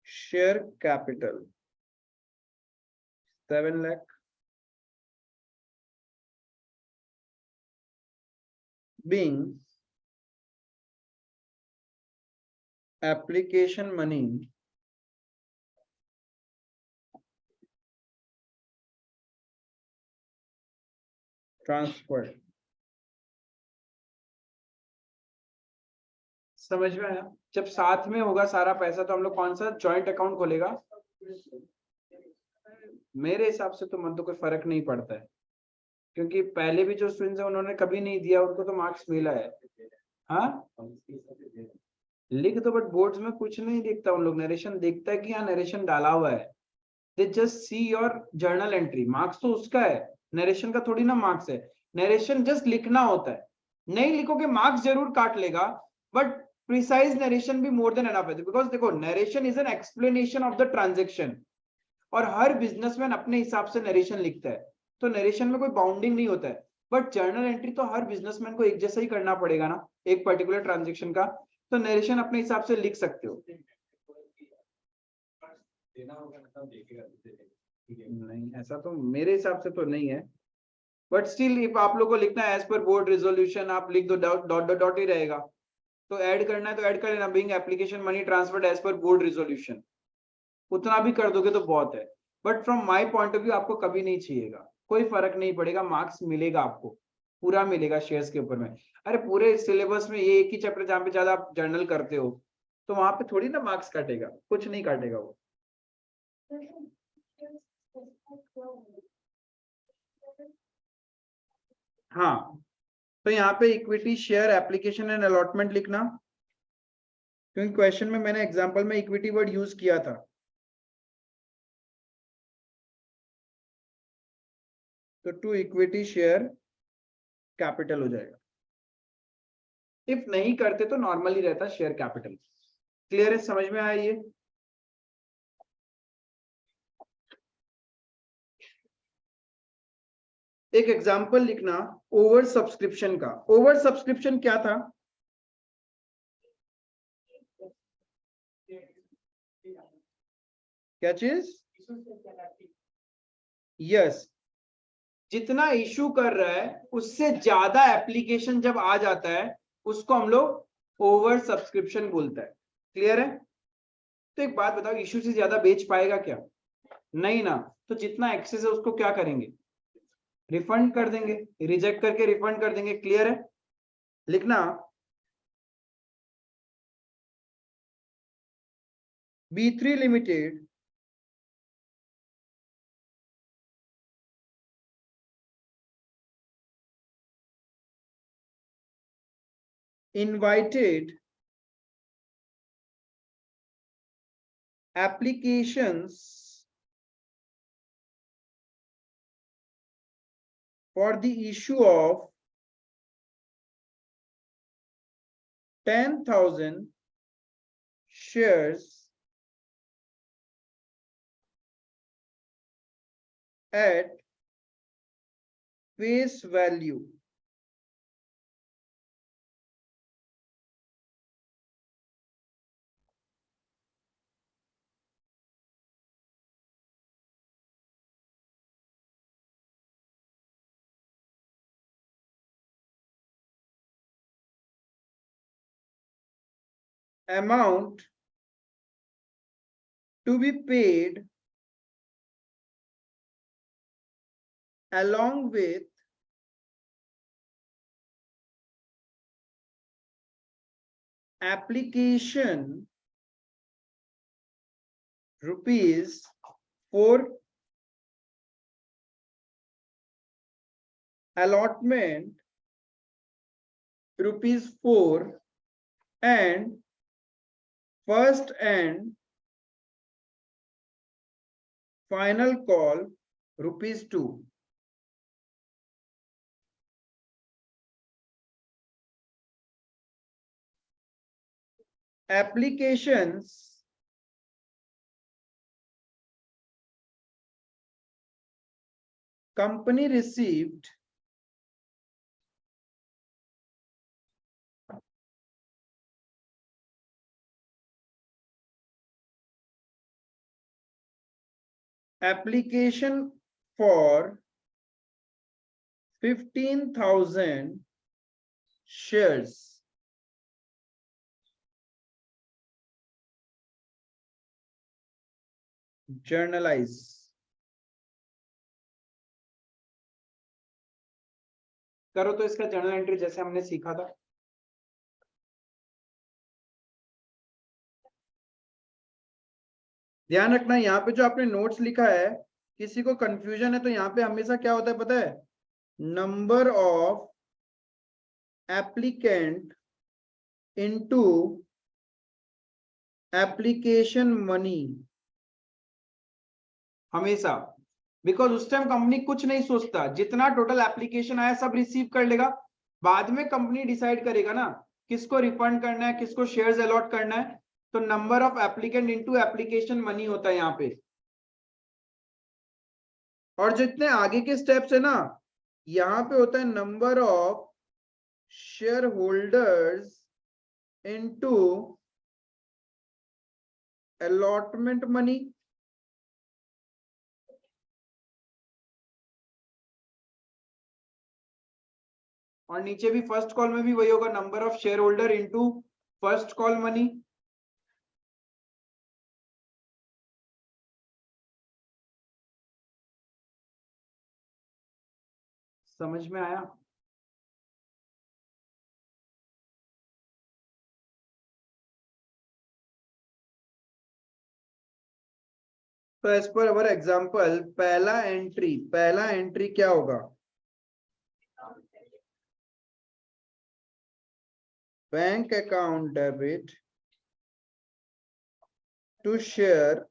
share capital 7 lakh being application money transferred। समझ में आया? जब साथ में होगा सारा पैसा तो हम लोग कौन सा जॉइंट अकाउंट खोलेगा? मेरे हिसाब से तो मन तो कोई फर्क नहीं पड़ता है, क्योंकि पहले भी जो स्टूडेंट्स है उन्होंने कभी नहीं दिया, उनको तो मार्क्स मिला है। हाँ लिख दो, बट बोर्ड्स में कुछ नहीं दिखता, उन लोग नरेशन देखता है कि यहाँ नरेशन डाला हुआ है। They just see your journal entry, marks तो उसका है, नरेशन का थोड़ी ना मार्क्स है। नरेशन जस्ट लिखना होता है, नहीं लिखोगे मार्क्स जरूर काट लेगा, बट प्रिसाइज नरेशन भी मोर देन एनफ है। बिकॉज देखो narration is an explanation of the transaction, और हर बिजनेसमैन अपने हिसाब से नरेशन लिखता है, तो नरेशन में कोई बाउंडिंग नहीं होता है। बट जर्नल एंट्री तो हर बिजनेसमैन को एक जैसा ही करना पड़ेगा ना, एक पर्टिकुलर ट्रांजेक्शन का, तो नरेशन अपने हिसाब से लिख सकते हो। नहीं ऐसा तो मेरे हिसाब से तो नहीं है, बट स्टिल इफ आप लोग को लिखना है एज पर बोर्ड रेजोल्यूशन, आप लिख दो, डॉट डॉट डॉट ही रहेगा। तो ऐड करना है तो ऐड कर लेना, being application money transferred as per board resolution, उतना भी कर दोगे तो बहुत है। But from my point of view आपको कभी नहीं चाहिएगा, कोई फर्क नहीं पड़ेगा, मार्क्स मिलेगा आपको, पूरा मिलेगा शेयर्स के ऊपर में। अरे पूरे सिलेबस में ये एक ही चैप्टर जहाँ पे ज्यादा आप जर्नल करते हो, तो वहां पे थोड़ी ना मार्क्स काटेगा, कुछ नहीं काटेगा वो। हाँ तो यहाँ पे equity share application and allotment लिखना, क्योंकि क्वेश्चन में मैंने एग्जांपल में इक्विटी वर्ड यूज किया था। तो टू इक्विटी शेयर कैपिटल हो जाएगा। इफ नहीं करते तो नॉर्मली रहता शेयर कैपिटल। क्लियर है? समझ में आया ये? एक एग्जांपल लिखना ओवर सब्सक्रिप्शन का। ओवर सब्सक्रिप्शन क्या था? क्या चीज? यस, जितना इशू कर रहा है उससे ज्यादा एप्लीकेशन जब आ जाता है उसको हम लोग ओवर सब्सक्रिप्शन बोलता है। क्लियर है? तो एक बात बताओ, इशू से ज्यादा बेच पाएगा क्या? नहीं ना। तो जितना एक्सेस है उसको क्या करेंगे? रिफंड कर देंगे, रिजेक्ट करके रिफंड कर देंगे। क्लियर है? लिखना B3 limited invited applications for the issue of 10,000 shares at face value. Amount to be paid along with application rupees 4, allotment ₹4 and first and final call ₹2. Applications company received application for 15,000 shares. Journalize. करो तो इसका journal entry जैसे हमने सीखा था। ध्यान रखना यहाँ पे जो आपने नोट्स लिखा है, किसी को कंफ्यूजन है तो यहाँ पे हमेशा क्या होता है पता है, number of applicant into application money, हमेशा। बिकॉज उस टाइम कंपनी कुछ नहीं सोचता, जितना टोटल एप्लीकेशन आया सब रिसीव कर लेगा, बाद में कंपनी डिसाइड करेगा ना किसको रिफंड करना है, किसको शेयर्स अलॉट करना है। तो number of applicant into application money होता है यहाँ पे। और जितने आगे के स्टेप्स है ना, यहाँ पे होता है number of share holders into allotment money. और नीचे भी फर्स्ट कॉल में भी वही होगा, number of share holder into first call money. समझ में आया? तो एज पर अवर एग्जांपल, पहला एंट्री क्या होगा? Bank account debit to share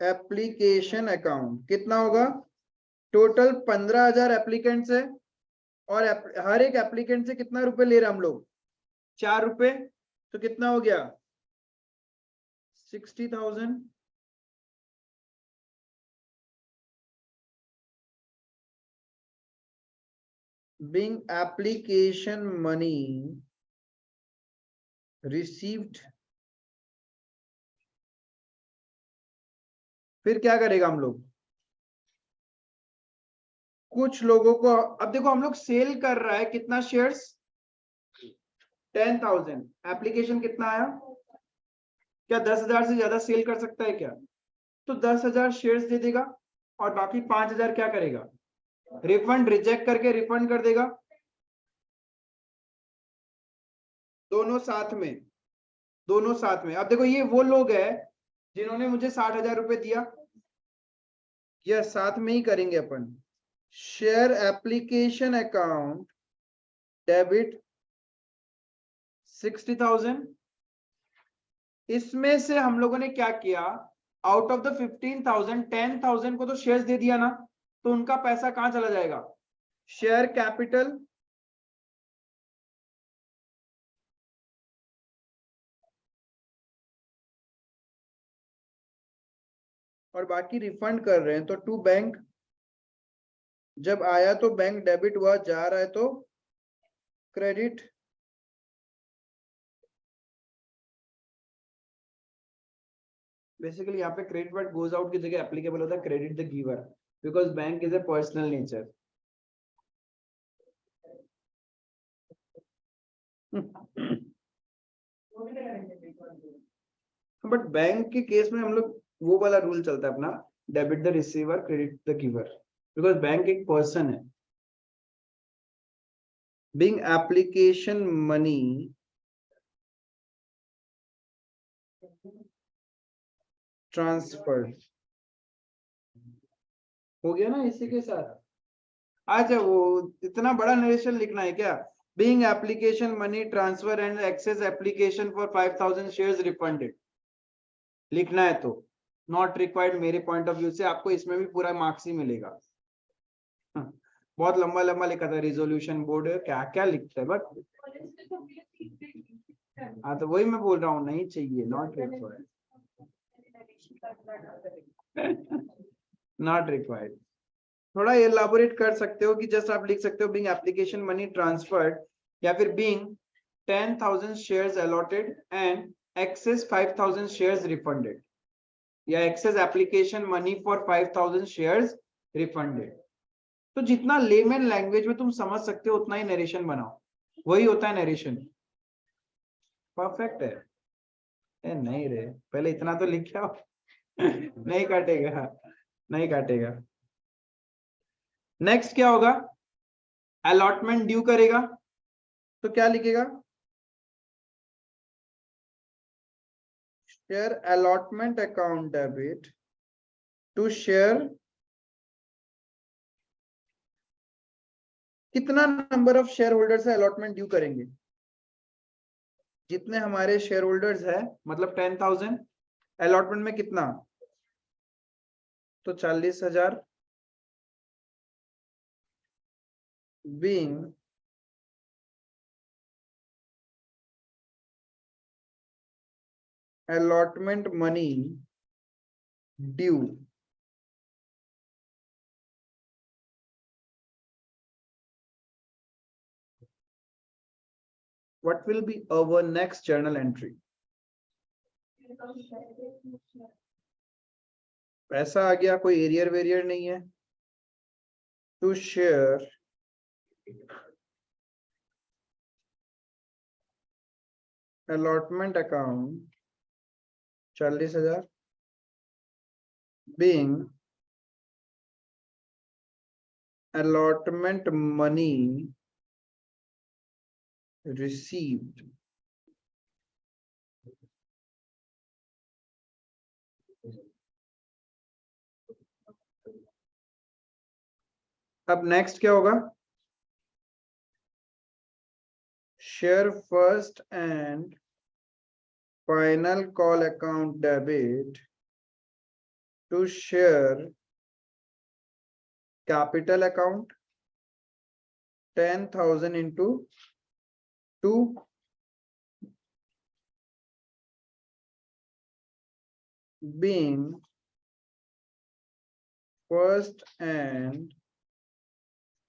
application account. कितना होगा? टोटल 15,000 एप्लीकेंट्स है और हर एक एप्लीकेंट से कितना रुपए ले रहे हम लोग? 4 रुपए। तो कितना हो गया? 60,000। being application money received। फिर क्या करेगा हम लोग? कुछ लोगों को, अब देखो हम लोग सेल कर रहा है कितना शेयर्स? 10,000। एप्लीकेशन कितना आया? क्या 10,000 से ज्यादा सेल कर सकता है क्या? तो 10,000 शेयर्स दे देगा और बाकी 5,000 क्या करेगा? रिफंड, रिजेक्ट करके रिफंड कर देगा। दोनों साथ में। अब देखो ये वो लोग हैं जिन्होंने मुझे 60,000 रुपए दिया, यह साथ में ही करेंगे अपन। Share application account debit 60,000। इसमें से हम लोगों ने क्या किया, आउट ऑफ द 15,000 10,000 को तो शेयर्स दे दिया ना, तो उनका पैसा कहां चला जाएगा? Share capital. और बाकी रिफंड कर रहे हैं तो टू बैंक। जब आया तो बैंक डेबिट हुआ, जा रहा है तो क्रेडिट। बेसिकली यहाँ पे क्रेडिट वर्ड गोज आउट की जगह एप्लीकेबल होता है credit the giver, because bank is a personal nature. But bank के केस में हम लोग वो वाला रूल चलता है अपना, debit the receiver credit the giver, because bank एक पर्सन है। being application money transferred हो गया ना इसी के साथ। अच्छा वो इतना बड़ा नरेशन लिखना है क्या? Being application money transfer and excess application for 5000 shares refunded लिखना है तो नॉट रिक्वायर्ड मेरे पॉइंट ऑफ व्यू से। आपको इसमें भी पूरा मार्क्स ही मिलेगा। बहुत लंबा लंबा लिखा था, रिजोल्यूशन बोर्ड क्या क्या लिखता है बट। हाँ तो वही मैं बोल रहा हूँ, नहीं चाहिए, नॉट रिक्वायर्ड। Not required. थोड़ा एलाबोरेट कर सकते हो कि जस्ट आप लिख सकते हो बीइंग एप्लीकेशन मनी ट्रांसफर्ड, या फिर being 10,000 shares allotted and excess 5,000 shares refunded, या excess application money for 5,000 shares refunded. तो जितना लेमन लैंग्वेज में तुम समझ सकते हो उतना ही नरेशन बनाओ, वही होता है नरेशन। परफेक्ट है। नहीं रे, पहले इतना तो लिख के आओ। नहीं काटेगा, नहीं काटेगा। नेक्स्ट क्या होगा? अलॉटमेंट ड्यू करेगा तो क्या लिखेगा? Share allotment account debit to share. कितना नंबर ऑफ शेयर होल्डर्स है अलॉटमेंट ड्यू करेंगे? जितने हमारे शेयर होल्डर्स है, मतलब 10,000, अलॉटमेंट में कितना? तो 40,000 being allotment money due what will be our next journal entry? पैसा आ गया, कोई एरियर वेरियर नहीं है। To share allotment account 40,000 being allotment money received अब नेक्स्ट क्या होगा? Share first and final call account debit to share capital account 10,000 into 2 being first and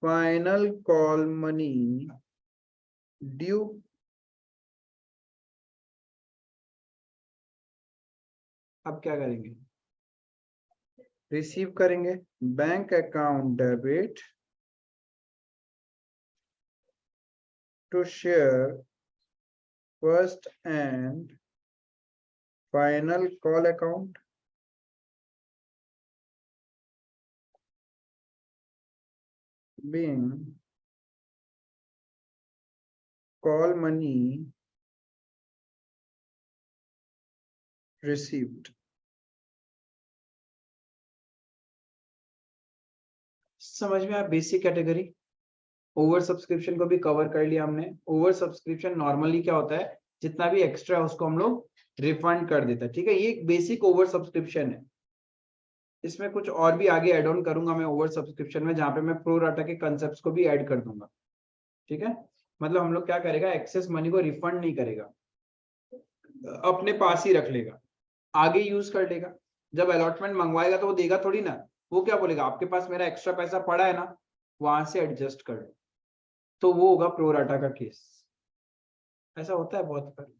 final call money due अब क्या करेंगे? रिसीव करेंगे। Bank account debit to share first and final call account being call money received। समझ में आया? Basic category. Over subscription को भी cover कर लिया हमने। ओवर सब्सक्रिप्शन नॉर्मली क्या होता है, जितना भी एक्स्ट्रा उसको हम लोग रिफंड कर देते हैं, ठीक है। ये एक बेसिक ओवर सब्सक्रिप्शन है। इसमें कुछ और भी आगे ऐड ऑन करूंगा मैं ओवर सब्सक्रिप्शन में, जहां पे मैं प्रो राटा के कंसेप्ट को भी ऐड कर दूंगा, ठीक है। मतलब हम लोग क्या करेगा, एक्सेस मनी को रिफंड नहीं करेगा, अपने पास ही रख लेगा, आगे यूज कर लेगा। जब अलॉटमेंट मंगवाएगा तो वो देगा थोड़ी ना, वो क्या बोलेगा, आपके पास मेरा एक्स्ट्रा पैसा पड़ा है ना, वहां से एडजस्ट कर लो। तो वो होगा प्रो राटा का केस। ऐसा होता है बहुत बार।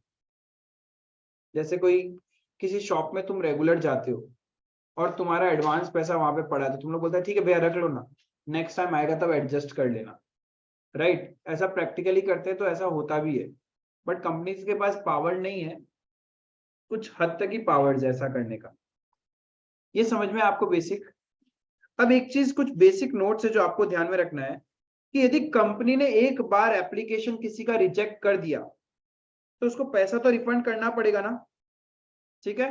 जैसे कोई किसी शॉप में तुम रेगुलर जाते हो और तुम्हारा एडवांस पैसा वहां पे पड़ा है, तो तुम लोग बोलते हैं ठीक है भैया रख लो ना, नेक्स्ट टाइम आएगा तब एडजस्ट कर लेना, राइट। ऐसा प्रैक्टिकली करते हैं तो ऐसा होता भी है, बट कंपनीज के पास पावर नहीं है, कुछ हद तक ही पावर ऐसा करने का। ये समझ में आपको बेसिक। अब एक चीज, कुछ बेसिक नोट्स है जो आपको ध्यान में रखना है कि यदि कंपनी ने एक बार एप्लीकेशन किसी का रिजेक्ट कर दिया तो उसको पैसा तो रिफंड करना पड़ेगा ना, ठीक है।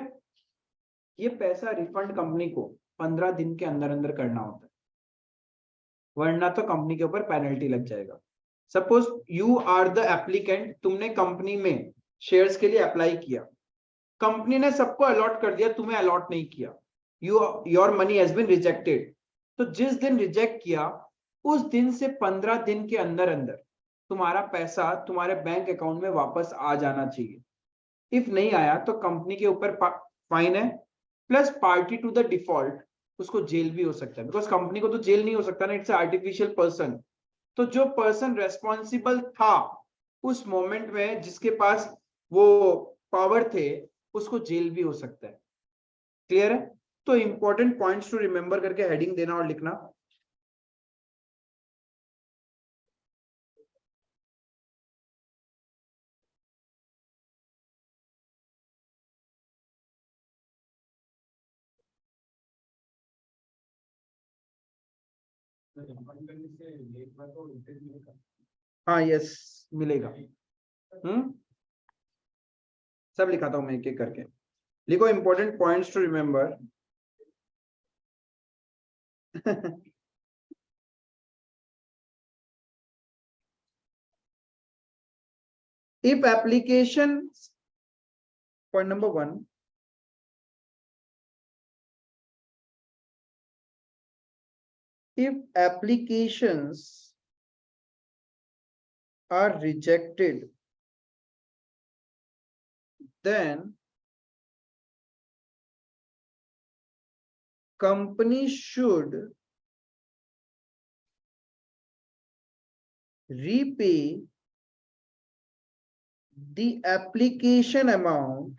ये पैसा रिफंड कंपनी को 15 दिन के अंदर अंदर करना होता है। वरना तो कंपनी के ऊपर पेनल्टी लग जाएगा। Suppose you are the applicant, तुमने कंपनी में शेयर्स के लिए अप्लाई किया, कंपनी ने सबको अलॉट कर दिया, तुम्हें अलॉट नहीं किया, your money has been rejected. तो जिस दिन रिजेक्ट किया उस दिन से 15 दिन के अंदर अंदर तुम्हारा पैसा तुम्हारे बैंक अकाउंट में वापस आ जाना चाहिए। इफ नहीं आया तो कंपनी के ऊपर फाइन है, plus party to the default, उसको जेल भी हो सकता है, बिकॉज कंपनी को तो जेल नहीं हो सकता ना, इट्स आर्टिफिशियल पर्सन। तो जो पर्सन रेस्पॉन्सिबल था उस मोमेंट में, जिसके पास वो पावर थे, उसको जेल भी हो सकता है। क्लियर है? तो इंपॉर्टेंट पॉइंट्स टू रिमेंबर करके हेडिंग देना और लिखना। हाँ यस, मिलेगा। सब लिखाता हूं मैं एक एक करके। लिखो important points to remember. if application, point number 1, if applications are rejected, then company should repay the application amount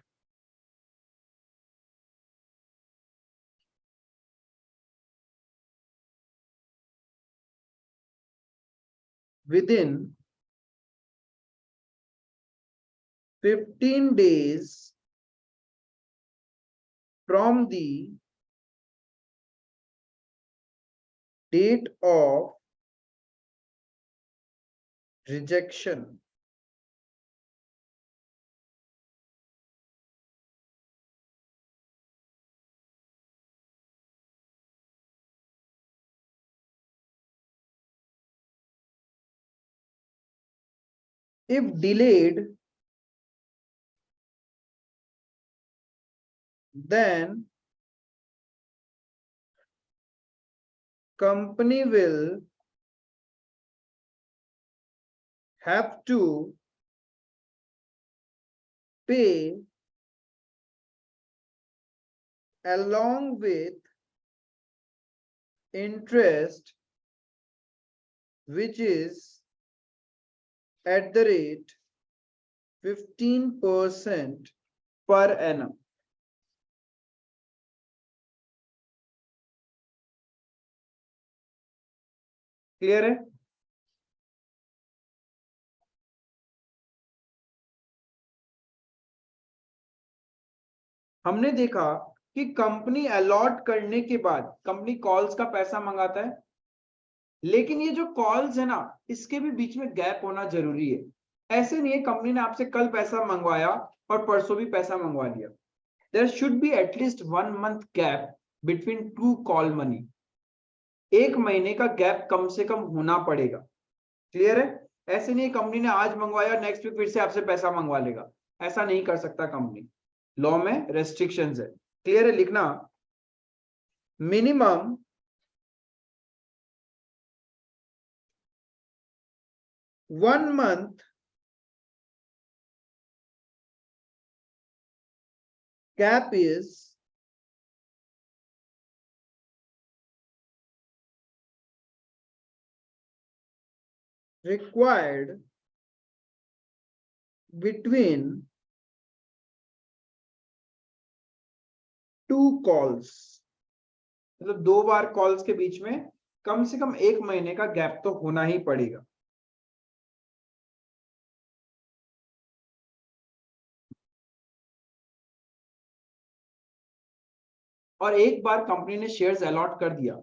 within 15 days from the date of rejection. If delayed, then company will have to pay along with interest, which is at the rate 15% per annum. Clear है? हमने देखा कि company allot करने के बाद company calls का पैसा मंगाता है, लेकिन ये जो कॉल्स है ना, इसके भी बीच में गैप होना जरूरी है। ऐसे नहीं है कंपनी ने आपसे कल पैसा मंगवाया और परसों भी पैसा मंगवा लिया। There should be at least 1 month gap between two call money. 1 महीने का गैप कम से कम होना पड़ेगा। क्लियर है? ऐसे नहीं कंपनी ने आज मंगवाया नेक्स्ट वीक फिर से आपसे पैसा मंगवा लेगा, ऐसा नहीं कर सकता कंपनी, लॉ में रेस्ट्रिक्शंस है। क्लियर है? लिखना minimum 1 month gap is required between 2 calls। मतलब 2 बार कॉल्स के बीच में कम से कम 1 महीने का गैप तो होना ही पड़ेगा। और एक बार कंपनी ने शेयर्स अलॉट कर दिया,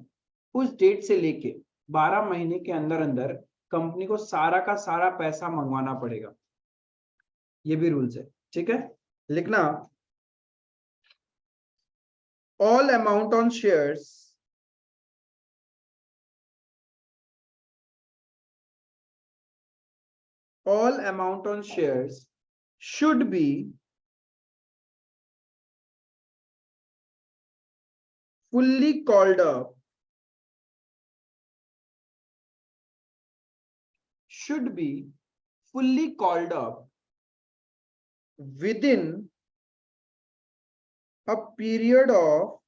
उस डेट से लेके 12 महीने के अंदर अंदर कंपनी को सारा का सारा पैसा मंगवाना पड़ेगा। ये भी रूल्स है। ठीक है? लिखना all amount on shares all amount on shares should be fully called up, should be fully called up within a period of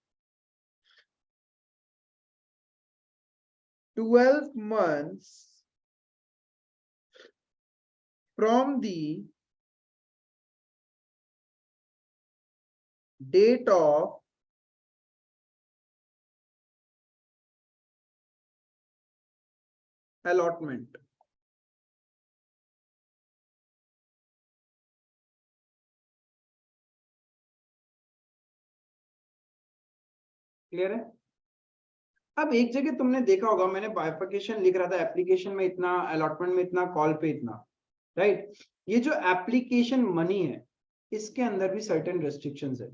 12 months from the date of allotment. Clear है? अब एक जगह तुमने देखा होगा, मैंने बाइफर्केशन लिख रहा था, एप्लीकेशन में इतना, अलॉटमेंट में इतना, कॉल पे इतना, राइट? ये जो एप्लीकेशन मनी है, इसके अंदर भी सर्टेन रेस्ट्रिक्शंस है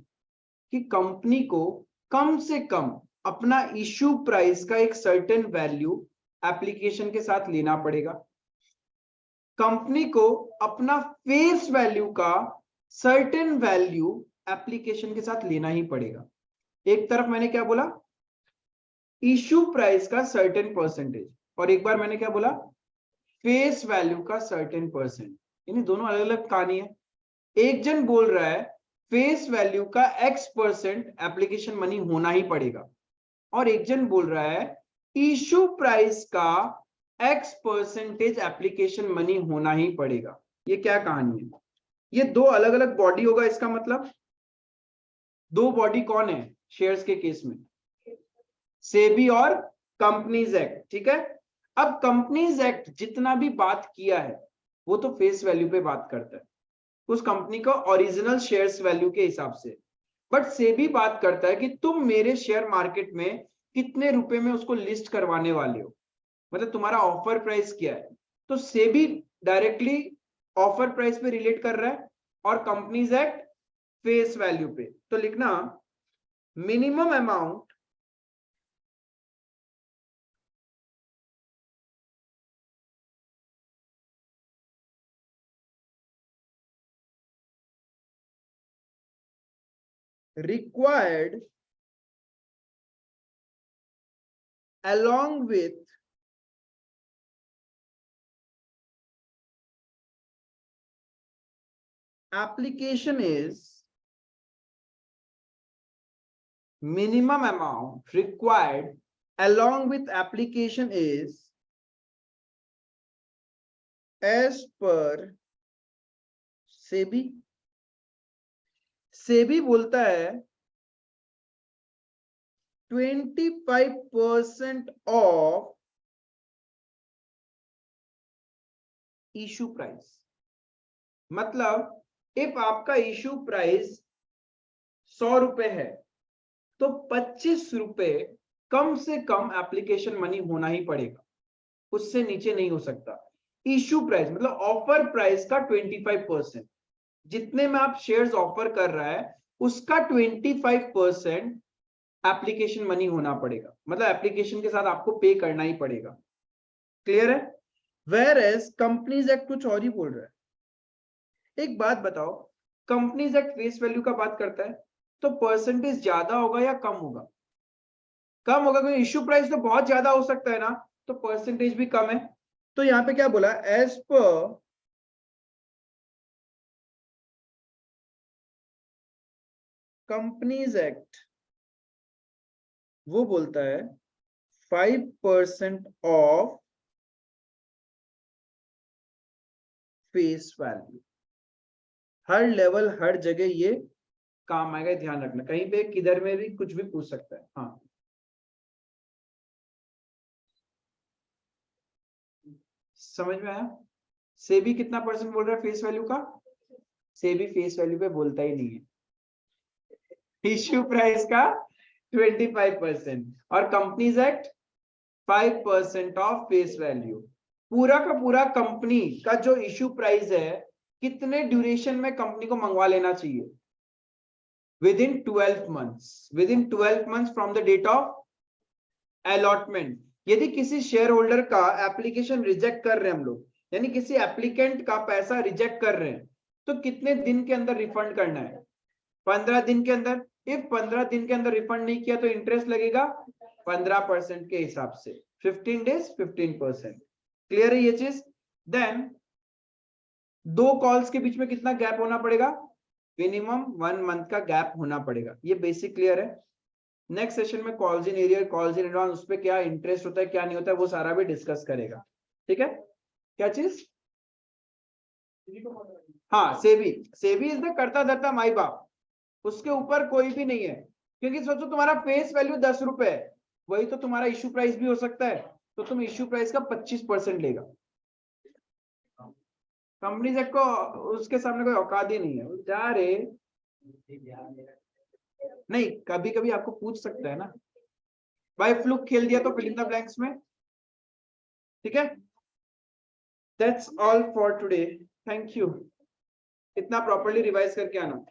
कि कंपनी को कम से कम अपना इशू प्राइस का एक सर्टेन वैल्यू एप्लीकेशन के साथ लेना पड़ेगा। कंपनी को अपना फेस वैल्यू का सर्टेन वैल्यू एप्लीकेशन के साथ लेना ही पड़ेगा। एक तरफ मैंने क्या बोला, इशू प्राइस का सर्टेन परसेंटेज, और एक बार मैंने क्या बोला, फेस वैल्यू का सर्टेन परसेंट। यानी दोनों अलग अलग कहानी है। एक जन बोल रहा है फेस वैल्यू का X% एप्लीकेशन मनी होना ही पड़ेगा, और एक जन बोल रहा है इशू प्राइस का X% एप्लीकेशन मनी होना ही पड़ेगा। ये क्या कहानी है? ये दो अलग अलग बॉडी होगा। इसका मतलब दो बॉडी कौन है शेयर्स के केस में? सेबी और कंपनीज एक्ट। ठीक है, अब कंपनीज एक्ट जितना भी बात किया है वो तो फेस वैल्यू पे बात करता है, उस कंपनी का ओरिजिनल शेयर्स वैल्यू के हिसाब से। बट सेबी बात करता है कि तुम मेरे शेयर मार्केट में कितने रुपए में उसको लिस्ट करवाने वाले हो, मतलब तुम्हारा ऑफर प्राइस क्या है। तो सेबी डायरेक्टली ऑफर प्राइस पे रिलेट कर रहा है और कंपनीज एक्ट फेस वैल्यू पे। तो लिखना minimum amount required along with application is minimum amount required along with application is as per SEBI. SEBI बोलता है 25% ऑफ इशू प्राइस। मतलब इफ आपका इशू प्राइस 100 रुपए है तो 25 रुपए कम से कम एप्लीकेशन मनी होना ही पड़ेगा, उससे नीचे नहीं हो सकता। इशू प्राइस मतलब ऑफर प्राइस का 25%, जितने में आप शेयर्स ऑफर कर रहा है उसका 25% एप्लीकेशन मनी होना पड़ेगा, मतलब एप्लीकेशन के साथ आपको पे करना ही पड़ेगा। क्लियर है? वेयर एज कंपनीज एक्ट कुछ और ही बोल रहा है। एक बात बताओ, कंपनीज एक्ट फेस वैल्यू का बात करता है तो परसेंटेज ज्यादा होगा या कम होगा? कम होगा, क्योंकि इशू प्राइस तो बहुत ज्यादा हो सकता है ना, तो परसेंटेज भी कम है। तो यहां पे क्या बोला, एज पर कंपनीज एक्ट, वो बोलता है 5% ऑफ फेस वैल्यू। हर लेवल हर जगह ये काम आएगा, ध्यान रखना। कहीं पे किधर में भी कुछ भी पूछ सकता है। हाँ, समझ में आया? सेबी कितना परसेंट बोल रहा है फेस वैल्यू का? सेबी फेस वैल्यू पे बोलता ही नहीं है, इश्यू प्राइस का 25% और companies act 5% of face value. पूरा का पूरा कंपनी का जो इश्यू प्राइस है कितने ड्यूरेशन में कंपनी को मंगवा लेना चाहिए? Within 12 months, within 12 months from the date of allotment. यदि किसी शेयर होल्डर का एप्लीकेशन रिजेक्ट कर रहे हैं हम लोग, यानी किसी एप्लीकेंट का पैसा रिजेक्ट कर रहे हैं तो कितने दिन के अंदर रिफंड करना है? 15 दिन के अंदर। इफ 15 दिन के अंदर रिफंड नहीं किया तो इंटरेस्ट लगेगा 15% के हिसाब से, 15 डेज 15%। क्लियर है ये चीज? देन 2 कॉल्स के बीच में कितना गैप होना पड़ेगा? मिनिमम 1 मंथ का गैप होना पड़ेगा। ये बेसिक क्लियर है। नेक्स्ट सेशन में calls in arrear, calls in advance, उस पर क्या इंटरेस्ट होता है क्या नहीं होता है वो सारा भी डिस्कस करेगा। ठीक है? क्या चीज? हाँ, सेबी इज द कर्ता धर्ता माई बाप, उसके ऊपर कोई भी नहीं है। क्योंकि सोचो तुम्हारा फेस वैल्यू 10 रुपए है, वही तो तुम्हारा इश्यू प्राइस भी हो सकता है, तो तुम इश्यू प्राइस का 25% लेगा। कंपनी सेट को उसके सामने कोई औकात ही नहीं है। जा रे नहीं, कभी कभी आपको पूछ सकता है ना, भाई फ्लूक खेल दिया तो फिल इन द ब्लैंक्स में। ठीक है? That's all for today, thank you. इतना प्रॉपर्ली रिवाइज करके आना।